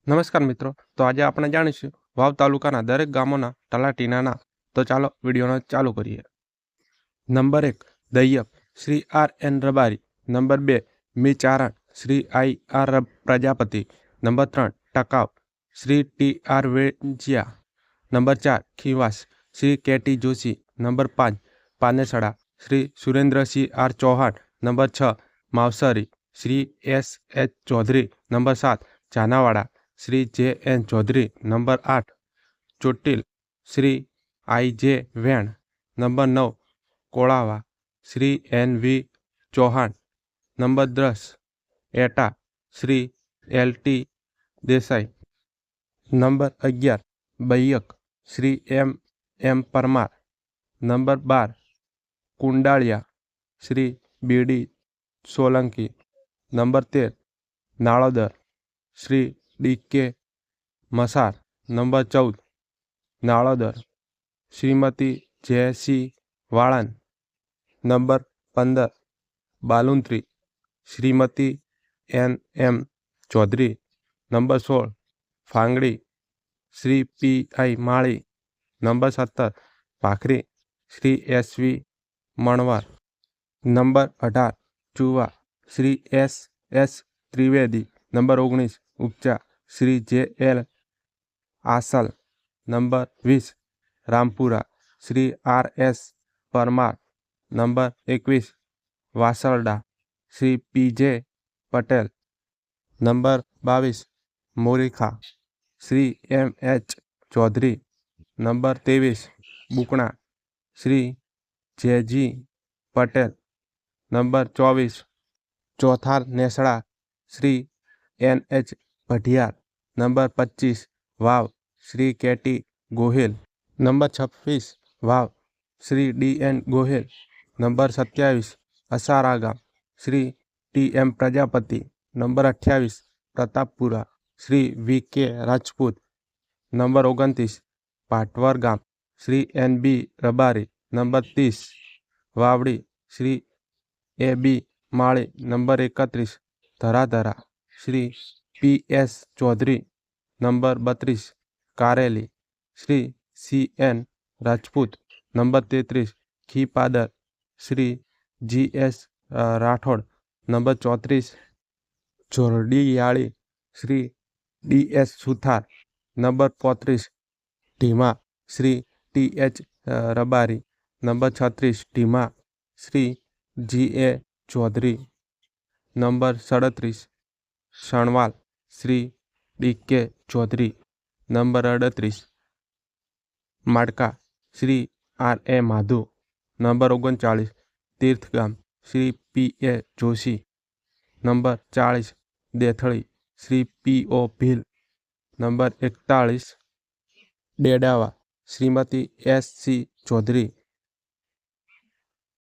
નમસ્કાર મિત્રો, તો આજે આપણે જાણીશું વાવ તાલુકાના દરેક ગામોના તલાટીના નામ. તો ચાલો વિડીયોને ચાલુ કરીએ. Number 1 Daiyap Shri R N Rabari. Number 2 Micharan Shri I R Prajapati. Number 3 Takav Shri T R Vejiya. Number 4 Khivas Shri K T Joshi. Number 5 Panesda Shri Surendrasinh R Chauhan. Number 6 Mavsari Shri S H Chaudhary. Number 7 Janavada Shri J N Chaudhary. Number 8 Chotil Shri I J Ven. Number 9 Kolava Shri N V Chauhan. Number 10 eta Shri L T Desai. Number 11 Baiyak Shri M M Parmar. Number 12 Kundaliya Shri B D Solanki. Number 13 Nalodar Shri D K Masar. Number 14 Nalodar Shrimati J C Valan. Number 15 Baluntri Shrimati N M Chaudhary. Number 16 Fangdi Shri P I Mali. Number 17 Bhakhari Shri S V Manvar. Number 18 Chuva Shri S S Trivedi. Number 19 Upcha Shri J L Asal. Number 20 Rampura Shri R S Parmar. Number 21 Vasarda Shri P J Patel. Number 22 Morikha Shri M H Chaudhary. Number 23 Bukna Shri J G Patel. Number 24 Chothar Nesda Shri N H Bhadhiyar. Number 25 Vav Shri K T Gohil. Number 26 Vav Shri D N Gohil. Number 27 Asara ગામ Shri T M Prajapati. Number 28 Pratappura Shri V K Rajput. Number 29 Patvar ગામ Shri N B Rabari. Number 30 Vavdi Shri A B Mali. Number 31 Dharadhara Shri P S Chaudhary. Number 32 Kareli Shri C N Rajput. Number 33 Khipadar Shri G S Rathod. Number 34 Jordiyali Shri D S Suthar. Number 35 Dhima Shri T H Rabari. Number 36 Dhima Shri G A Chaudhary. Number 37 Sanval Shri D K Chaudhary. Number 38 Madka Shri R A Madhu. Number 39 Tirthgam Shri P A Joshi. Number 40 Dethli Shri P O Bhil. Number 41 Dedava Shrimati S C Chaudhary.